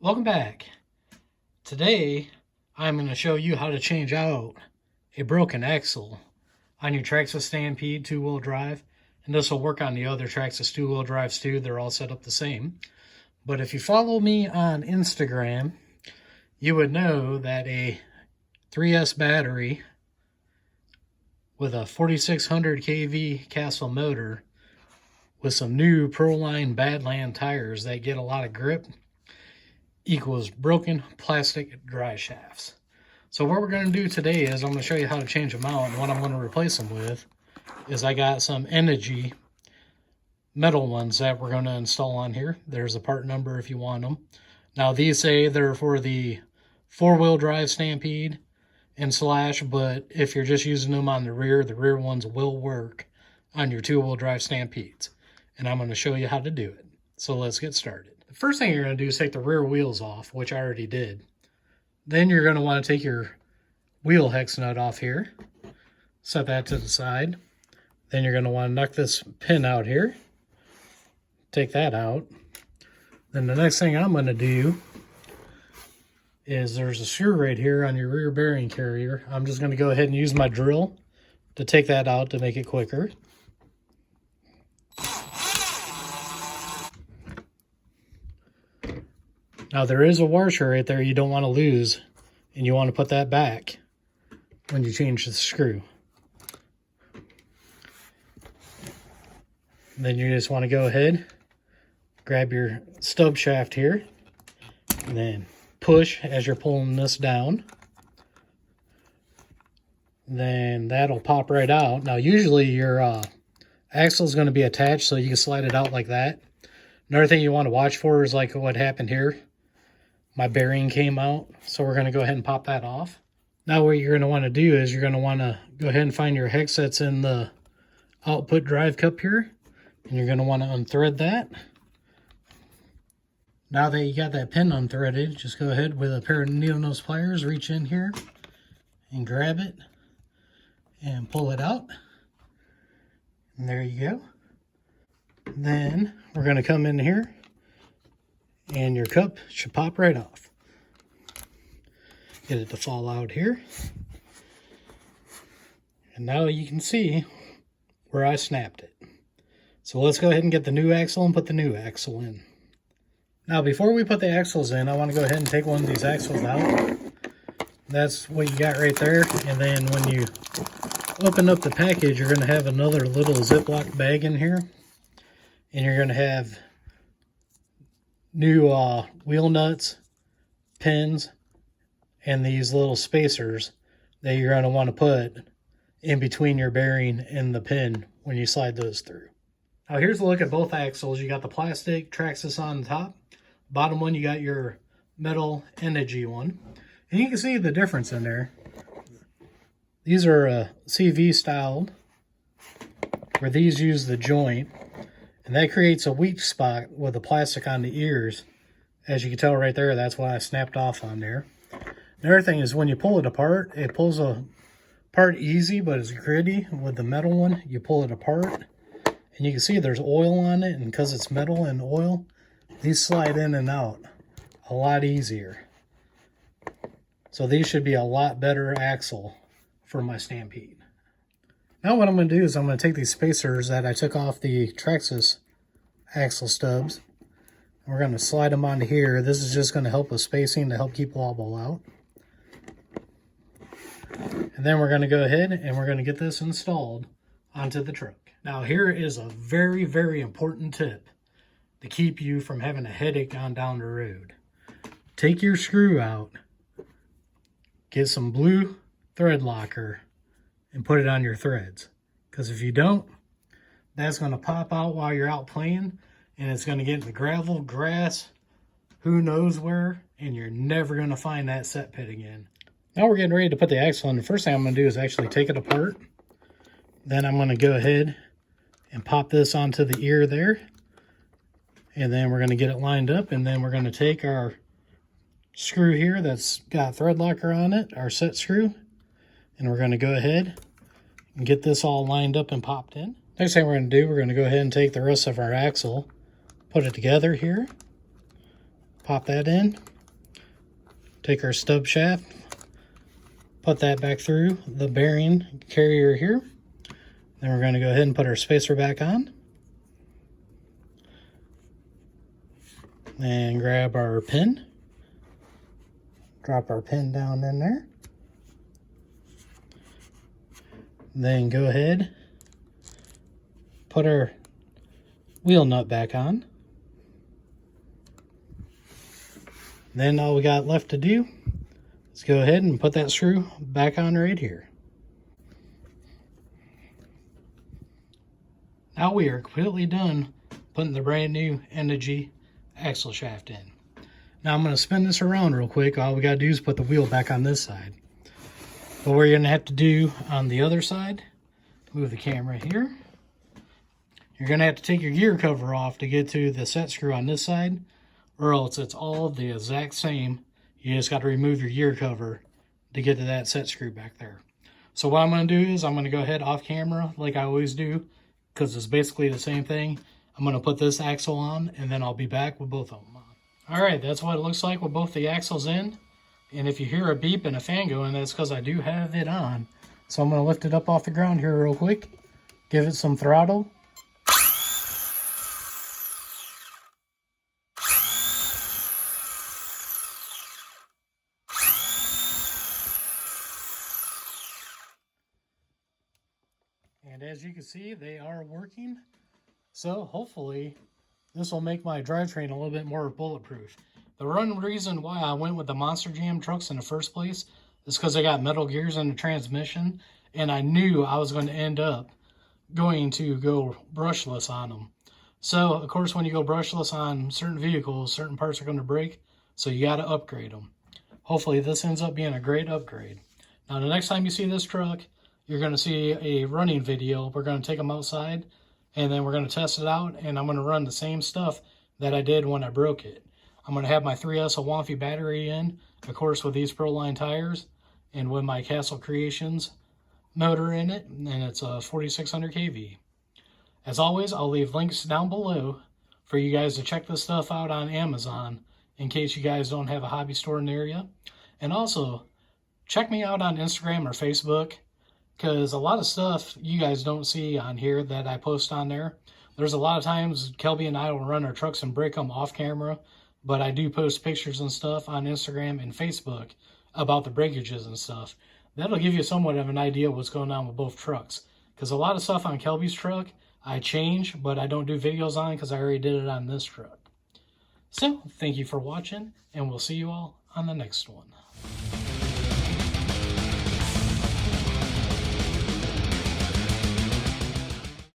Welcome back. Today I'm going to show you how to change out a broken axle on your Traxxas Stampede 2-wheel drive, and this will work on the other Traxxas 2-wheel drives too. They're all set up the same. But if you follow me on Instagram, you would know that a 3S battery with a 4600 kV Castle motor with some new Proline Badland tires that get a lot of grip equals broken plastic drive shafts. So what we're going to do today is I'm going to show you how to change them out, and what I'm going to replace them with is I got some Integy metal ones that we're going to install on here. There's a part number if you want them. Now these say they're for the 4-wheel drive Stampede and Slash, but if you're just using them on the rear ones will work on your 2-wheel drive Stampedes. And I'm going to show you how to do it. So let's get started. The first thing you're going to do is take the rear wheels off, which I already did. Then you're going to want to take your wheel hex nut off here. Set that to the side. Then you're going to want to knock this pin out here. Take that out. Then the next thing I'm going to do is there's a screw right here on your rear bearing carrier. I'm just going to go ahead and use my drill to take that out to make it quicker. Now there is a washer right there you don't want to lose, and you want to put that back when you change the screw. Then you just want to go ahead, grab your stub shaft here, and then push as you're pulling this down. Then that'll pop right out. Now usually your axle is going to be attached, so you can slide it out like that. Another thing you want to watch for is like what happened here. My bearing came out, so we're going to go ahead and pop that off. Now what you're going to want to do is you're going to want to go ahead and find your hex that's in the output drive cup here, and you're going to want to unthread that. Now that you got that pin unthreaded, just go ahead with a pair of needle nose pliers, reach in here and grab it and pull it out. And there you go. Then we're going to come in here, and your cup should pop right off. Get it to fall out here. And now you can see where I snapped it. So let's go ahead and get the new axle and put the new axle in. Now before we put the axles in, I want to go ahead and take one of these axles out. That's what you got right there. And then when you open up the package, you're going to have another little Ziploc bag in here. And you're going to have new wheel nuts, pins, and these little spacers that you're going to want to put in between your bearing and the pin when you slide those through. Now here's a look at both axles. You got the plastic Traxxas on the top. Bottom one, you got your metal Integy one. And you can see the difference in there. These are CV styled, where these use the joint. And that creates a weak spot with the plastic on the ears. As you can tell right there, that's why I snapped off on there. Another thing is when you pull it apart, it pulls apart easy, but it's gritty. With the metal one, you pull it apart, and you can see there's oil on it, and because it's metal and oil, these slide in and out a lot easier. So these should be a lot better axle for my Stampede. Now what I'm going to do is I'm going to take these spacers that I took off the Traxxas axle stubs. And we're going to slide them onto here. This is just going to help with spacing to help keep wobble out. And then we're going to go ahead and we're going to get this installed onto the truck. Now here is a very, very important tip to keep you from having a headache on down the road. Take your screw out, get some blue thread locker, and put it on your threads. Because if you don't, that's going to pop out while you're out playing, and it's going to get in the gravel, grass, who knows where, and you're never going to find that set pit again. Now we're getting ready to put the axle in. The first thing I'm going to do is actually take it apart. Then I'm going to go ahead and pop this onto the ear there. And then we're going to get it lined up, and then we're going to take our screw here that's got thread locker on it, our set screw, and we're going to go ahead and get this all lined up and popped in. Next thing we're going to do, we're going to go ahead and take the rest of our axle, put it together here, pop that in, take our stub shaft, put that back through the bearing carrier here. Then we're going to go ahead and put our spacer back on. And grab our pin. Drop our pin down in there. Then go ahead, put our wheel nut back on. Then all we got left to do is go ahead and put that screw back on right here. Now we are completely done putting the brand new Integy axle shaft in. Now I'm going to spin this around real quick. All we got to do is put the wheel back on this side. But what you're going to have to do on the other side, move the camera here. You're going to have to take your gear cover off to get to the set screw on this side, or else it's all the exact same. You just got to remove your gear cover to get to that set screw back there. So what I'm going to do is I'm going to go ahead off camera like I always do, because it's basically the same thing. I'm going to put this axle on, and then I'll be back with both of them on. Alright, that's what it looks like with both the axles in. And if you hear a beep and a fan going, that's because I do have it on. So I'm going to lift it up off the ground here real quick. Give it some throttle. And as you can see, they are working. So hopefully this will make my drivetrain a little bit more bulletproof. The one reason why I went with the Monster Jam trucks in the first place is because they got metal gears in the transmission, and I knew I was going to end up going to go brushless on them. So, of course, when you go brushless on certain vehicles, certain parts are going to break, so you got to upgrade them. Hopefully this ends up being a great upgrade. Now, the next time you see this truck, you're going to see a running video. We're going to take them outside, and then we're going to test it out, and I'm going to run the same stuff that I did when I broke it. I'm going to have my 3S Awanfi battery in, of course, with these Proline tires, and with my Castle Creations motor in it, and it's a 4600 kV. As always, I'll leave links down below for you guys to check this stuff out on Amazon in case you guys don't have a hobby store near you. And also, check me out on Instagram or Facebook, because a lot of stuff you guys don't see on here that I post on there. There's a lot of times Kelby and I will run our trucks and break them off camera, but I do post pictures and stuff on Instagram and Facebook about the breakages and stuff. That'll give you somewhat of an idea of what's going on with both trucks. Because a lot of stuff on Kelby's truck, I change, but I don't do videos on because I already did it on this truck. So, thank you for watching, and we'll see you all on the next one.